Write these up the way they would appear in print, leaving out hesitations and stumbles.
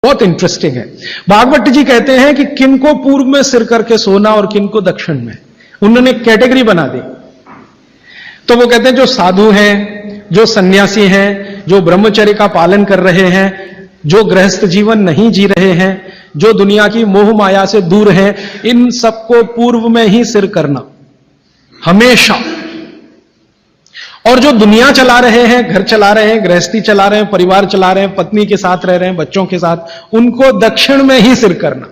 बहुत इंटरेस्टिंग है। भागवत जी कहते हैं कि किनको पूर्व में सिर करके सोना और किनको दक्षिण में, उन्होंने कैटेगरी बना दी। तो वो कहते हैं जो साधु हैं, जो सन्यासी हैं, जो ब्रह्मचर्य का पालन कर रहे हैं, जो गृहस्थ जीवन नहीं जी रहे हैं, जो दुनिया की मोह माया से दूर हैं, इन सबको पूर्व में ही सिर करना हमेशा। और जो दुनिया चला रहे हैं, घर चला रहे हैं, गृहस्थी चला रहे हैं, परिवार चला रहे हैं, पत्नी के साथ रह रहे हैं, बच्चों के साथ, उनको दक्षिण में ही सिर करना।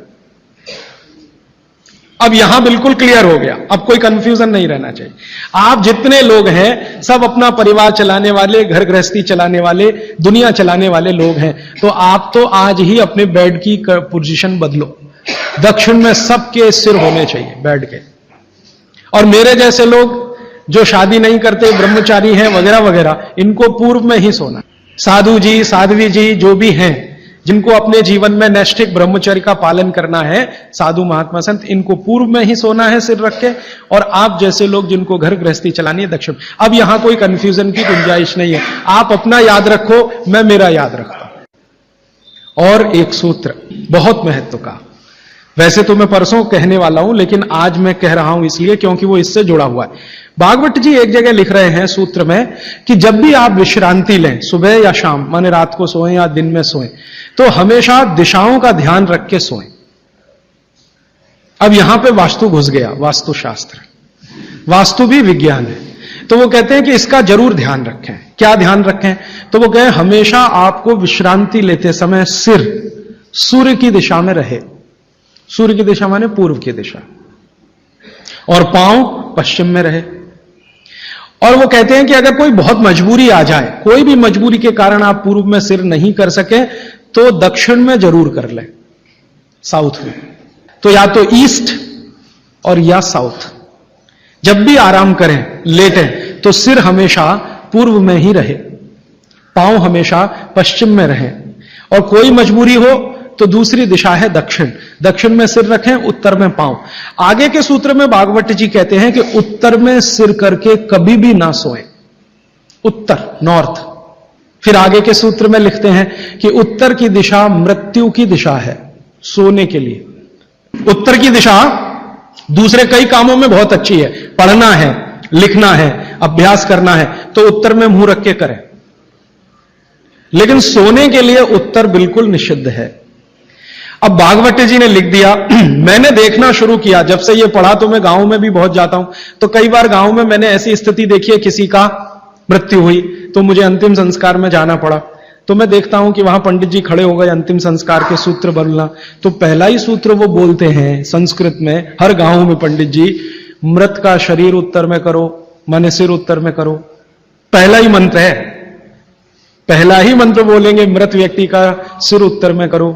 अब यहां बिल्कुल क्लियर हो गया, अब कोई कंफ्यूजन नहीं रहना चाहिए। आप जितने लोग हैं सब अपना परिवार चलाने वाले, घर गृहस्थी चलाने वाले, दुनिया चलाने वाले लोग हैं, तो आप तो आज ही अपने बेड की पोजीशन बदलो। दक्षिण में सबके सिर होने चाहिए बेड के। और मेरे जैसे लोग जो शादी नहीं करते, ब्रह्मचारी हैं वगैरह वगैरह, इनको पूर्व में ही सोना। साधु जी, साध्वी जी जो भी हैं, जिनको अपने जीवन में नैष्ठिक ब्रह्मचर्य का पालन करना है, साधु महात्मा संत, इनको पूर्व में ही सोना है सिर रख के। और आप जैसे लोग जिनको घर गृहस्थी चलानी है, दक्षिण। अब यहां कोई कंफ्यूजन की गुंजाइश नहीं है, आप अपना याद रखो, मैं मेरा याद रखता हूं। और एक सूत्र बहुत महत्व का, वैसे तो मैं परसों कहने वाला हूं, लेकिन आज मैं कह रहा हूं इसलिए क्योंकि वो इससे जुड़ा हुआ है। भागवत जी एक जगह लिख रहे हैं सूत्र में कि जब भी आप विश्रांति लें, सुबह या शाम, माने रात को सोएं या दिन में सोएं, तो हमेशा दिशाओं का ध्यान रख के सोएं। अब यहां पे वास्तु घुस गया, वास्तुशास्त्र, वास्तु भी विज्ञान है। तो वो कहते हैं कि इसका जरूर ध्यान रखें। क्या ध्यान रखें? तो वो कहें हमेशा आपको विश्रांति लेते समय सिर सूर्य की दिशा में रहे। सूर्य की दिशा माने पूर्व की दिशा, और पांव पश्चिम में रहे। और वो कहते हैं कि अगर कोई बहुत मजबूरी आ जाए, कोई भी मजबूरी के कारण आप पूर्व में सिर नहीं कर सके, तो दक्षिण में जरूर कर लें, साउथ में। तो या तो ईस्ट और या साउथ। जब भी आराम करें, लेटें, तो सिर हमेशा पूर्व में ही रहे, पांव हमेशा पश्चिम में रहे। और कोई मजबूरी हो तो दूसरी दिशा है दक्षिण, दक्षिण में सिर रखें, उत्तर में पांव। आगे के सूत्र में भागवत जी कहते हैं कि उत्तर में सिर करके कभी भी ना सोएं, उत्तर, नॉर्थ। फिर आगे के सूत्र में लिखते हैं कि उत्तर की दिशा मृत्यु की दिशा है सोने के लिए। उत्तर की दिशा दूसरे कई कामों में बहुत अच्छी है, पढ़ना है, लिखना है, अभ्यास करना है, तो उत्तर में मुंह रख के करें। लेकिन सोने के लिए उत्तर बिल्कुल निषिद्ध है। अब भागवत जी ने लिख दिया, मैंने देखना शुरू किया, जब से ये पढ़ा तो मैं गांव में भी बहुत जाता हूं, तो कई बार गांव में मैंने ऐसी स्थिति देखी है, किसी का मृत्यु हुई तो मुझे अंतिम संस्कार में जाना पड़ा, तो मैं देखता हूं कि वहां पंडित जी खड़े हो गए अंतिम संस्कार के सूत्र बोलना। तो पहला ही सूत्र वो बोलते हैं संस्कृत में, हर गांव में पंडित जी, मृत का शरीर उत्तर में करो, माने सिर उत्तर में करो। पहला ही मंत्र है, पहला ही मंत्र बोलेंगे, मृत व्यक्ति का सिर उत्तर में करो।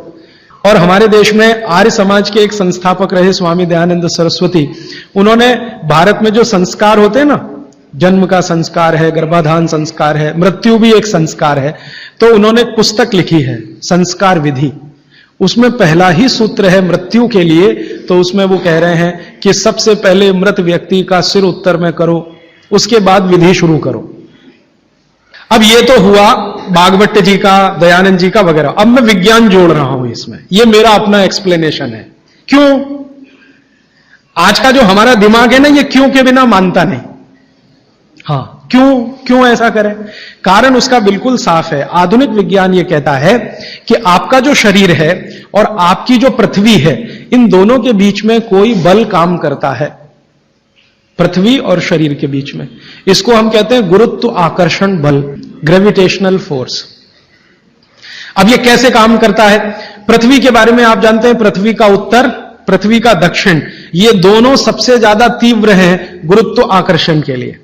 और हमारे देश में आर्य समाज के एक संस्थापक रहे स्वामी दयानंद सरस्वती, उन्होंने भारत में जो संस्कार होते हैं ना, जन्म का संस्कार है, गर्भाधान संस्कार है, मृत्यु भी एक संस्कार है, तो उन्होंने एक पुस्तक लिखी है संस्कार विधि। उसमें पहला ही सूत्र है मृत्यु के लिए, तो उसमें वो कह रहे हैं कि सबसे पहले मृत व्यक्ति का सिर उत्तर में करो, उसके बाद विधि शुरू करो। अब ये तो हुआ भागवत जी का, दयानंद जी का वगैरह। अब मैं विज्ञान जोड़ रहा हूं इसमें, ये मेरा अपना एक्सप्लेनेशन है। क्यों? आज का जो हमारा दिमाग है ना, ये क्यों के बिना मानता नहीं। हाँ, क्यों ऐसा करें? कारण उसका बिल्कुल साफ है। आधुनिक विज्ञान ये कहता है कि आपका जो शरीर है और आपकी जो पृथ्वी है, इन दोनों के बीच में कोई बल काम करता है, पृथ्वी और शरीर के बीच में। इसको हम कहते हैं गुरुत्व आकर्षण बल, ग्रेविटेशनल फोर्स। अब ये कैसे काम करता है? पृथ्वी के बारे में आप जानते हैं, पृथ्वी का उत्तर, पृथ्वी का दक्षिण, ये दोनों सबसे ज्यादा तीव्र हैं गुरुत्व आकर्षण के लिए।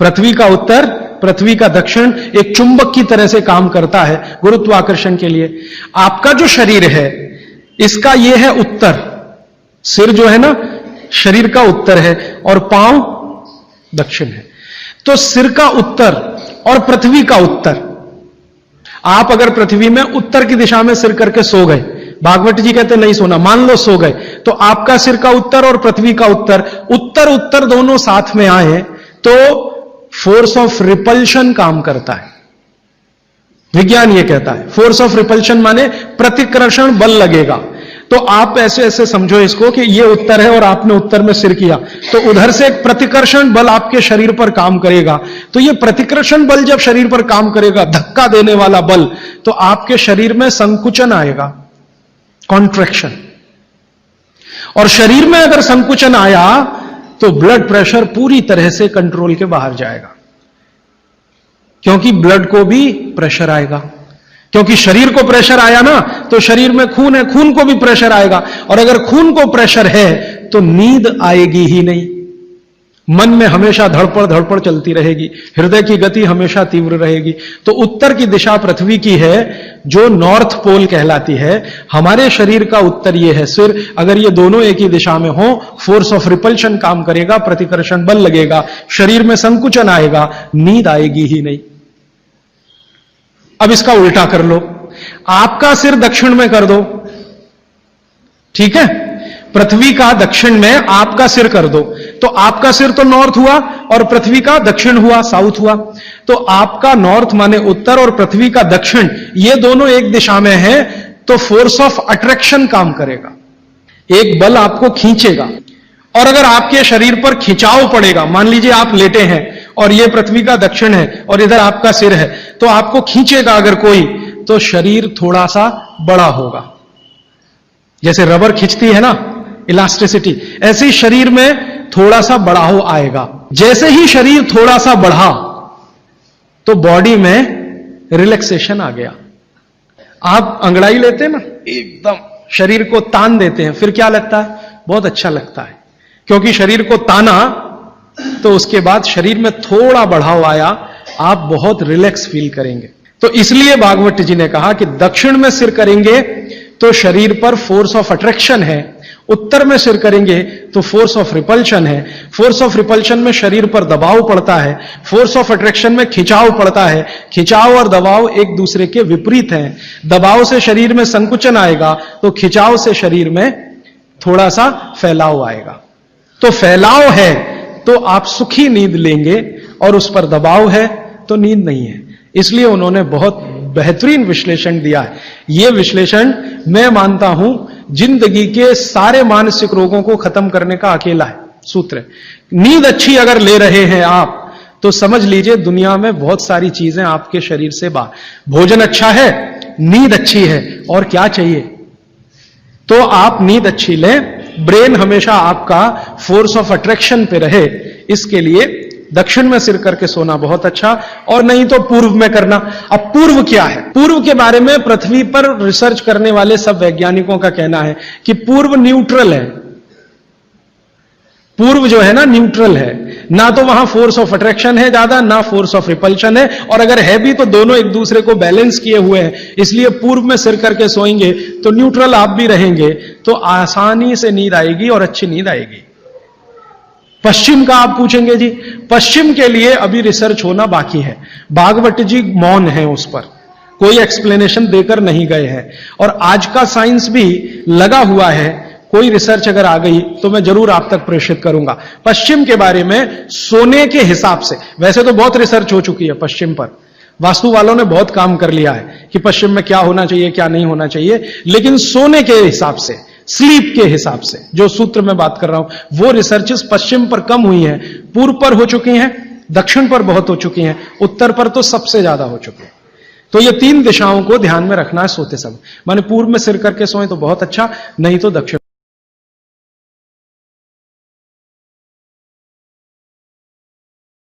पृथ्वी का उत्तर, पृथ्वी का दक्षिण एक चुंबक की तरह से काम करता है गुरुत्वाकर्षण के लिए। आपका जो शरीर है, इसका यह है उत्तर, सिर जो है ना शरीर का उत्तर है और पांव दक्षिण है। तो सिर का उत्तर और पृथ्वी का उत्तर, आप अगर पृथ्वी में उत्तर की दिशा में सिर करके सो गए, भागवत जी कहते नहीं सोना, मान लो सो गए, तो आपका सिर का उत्तर और पृथ्वी का उत्तर, उत्तर उत्तर दोनों साथ में आए तो फोर्स ऑफ रिपल्शन काम करता है। विज्ञान ये कहता है। फोर्स ऑफ रिपल्शन माने प्रतिकर्षण बल लगेगा। तो आप ऐसे ऐसे समझो इसको कि ये उत्तर है और आपने उत्तर में सिर किया, तो उधर से एक प्रतिकर्षण बल आपके शरीर पर काम करेगा। तो ये प्रतिकर्षण बल जब शरीर पर काम करेगा, धक्का देने वाला बल, तो आपके शरीर में संकुचन आएगा, कॉन्ट्रैक्शन। और शरीर में अगर संकुचन आया तो ब्लड प्रेशर पूरी तरह से कंट्रोल के बाहर जाएगा, क्योंकि ब्लड को भी प्रेशर आएगा। क्योंकि शरीर को प्रेशर आया ना, तो शरीर में खून है, खून को भी प्रेशर आएगा। और अगर खून को प्रेशर है तो नींद आएगी ही नहीं, मन में हमेशा धड़पड़ धड़पड़ चलती रहेगी, हृदय की गति हमेशा तीव्र रहेगी। तो उत्तर की दिशा पृथ्वी की है, जो नॉर्थ पोल कहलाती है। हमारे शरीर का उत्तर ये है सिर। अगर ये दोनों एक ही दिशा में हो, फोर्स ऑफ रिपल्शन काम करेगा, प्रतिकर्षण बल लगेगा, शरीर में संकुचन आएगा, नींद आएगी ही नहीं। अब इसका उल्टा कर लो, आपका सिर दक्षिण में कर दो, ठीक है, पृथ्वी का दक्षिण में आपका सिर कर दो, तो आपका सिर तो नॉर्थ हुआ और पृथ्वी का दक्षिण हुआ, साउथ हुआ। तो आपका नॉर्थ माने उत्तर और पृथ्वी का दक्षिण, ये दोनों एक दिशा में है, तो फोर्स ऑफ अट्रैक्शन काम करेगा, एक बल आपको खींचेगा। और अगर आपके शरीर पर खिंचाव पड़ेगा, मान लीजिए आप लेटे हैं और ये पृथ्वी का दक्षिण है और इधर आपका सिर है, तो आपको खींचेगा अगर कोई, तो शरीर थोड़ा सा बड़ा होगा। जैसे रबर खींचती है ना, इलास्टिसिटी, ऐसे ही शरीर में थोड़ा सा बढ़ाव आएगा। जैसे ही शरीर थोड़ा सा बढ़ा तो बॉडी में रिलैक्सेशन आ गया। आप अंगड़ाई लेते हैं ना, एकदम शरीर को तान देते हैं, फिर क्या लगता है? बहुत अच्छा लगता है, क्योंकि शरीर को ताना तो उसके बाद शरीर में थोड़ा बढ़ाव आया, आप बहुत रिलैक्स फील करेंगे। तो इसलिए भागवत जी ने कहा कि दक्षिण में सिर करेंगे तो शरीर पर फोर्स ऑफ अट्रैक्शन है, उत्तर में सिर करेंगे तो फोर्स ऑफ रिपल्शन है। फोर्स ऑफ रिपल्शन में शरीर पर दबाव पड़ता है, फोर्स ऑफ अट्रैक्शन में खिंचाव पड़ता है। खिंचाव और दबाव एक दूसरे के विपरीत हैं। दबाव से शरीर में संकुचन आएगा तो खिंचाव से शरीर में थोड़ा सा फैलाव आएगा। तो फैलाव है तो आप सुखी नींद लेंगे, और उस पर दबाव है तो नींद नहीं है। इसलिए उन्होंने बहुत बेहतरीन विश्लेषण दिया है। यह विश्लेषण मैं मानता हूं जिंदगी के सारे मानसिक रोगों को खत्म करने का अकेला है सूत्र। नींद अच्छी अगर ले रहे हैं आप, तो समझ लीजिए दुनिया में बहुत सारी चीजें आपके शरीर से बाहर। भोजन अच्छा है, नींद अच्छी है, और क्या चाहिए? तो आप नींद अच्छी लें, ब्रेन हमेशा आपका फोर्स ऑफ अट्रैक्शन पे रहे, इसके लिए दक्षिण में सिर करके सोना बहुत अच्छा, और नहीं तो पूर्व में करना। अब पूर्व क्या है? पूर्व के बारे में पृथ्वी पर रिसर्च करने वाले सब वैज्ञानिकों का कहना है कि पूर्व न्यूट्रल है। पूर्व जो है ना, न्यूट्रल है, ना तो वहां फोर्स ऑफ अट्रैक्शन है ज्यादा, ना फोर्स ऑफ रिपल्शन है, और अगर है भी तो दोनों एक दूसरे को बैलेंस किए हुए हैं। इसलिए पूर्व में सिर करके सोएंगे तो न्यूट्रल आप भी रहेंगे, तो आसानी से नींद आएगी और अच्छी नींद आएगी। पश्चिम का आप पूछेंगे जी, पश्चिम के लिए अभी रिसर्च होना बाकी है। भागवत जी मौन है, उस पर कोई एक्सप्लेनेशन देकर नहीं गए हैं, और आज का साइंस भी लगा हुआ है। कोई रिसर्च अगर आ गई तो मैं जरूर आप तक प्रेषित करूंगा। पश्चिम के बारे में सोने के हिसाब से, वैसे तो बहुत रिसर्च हो चुकी है पश्चिम पर, वास्तु वालों ने बहुत काम कर लिया है कि पश्चिम में क्या होना चाहिए क्या नहीं होना चाहिए, लेकिन सोने के हिसाब से, स्लीप के हिसाब से जो सूत्र में बात कर रहा हूं, वो रिसर्चेस पश्चिम पर कम हुई हैं, पूर्व पर हो चुकी हैं, दक्षिण पर बहुत हो चुकी हैं, उत्तर पर तो सबसे ज्यादा हो चुकी हैं। तो ये तीन दिशाओं को ध्यान में रखना है सोते समय। माने पूर्व में सिर करके सोए तो बहुत अच्छा, नहीं तो दक्षिण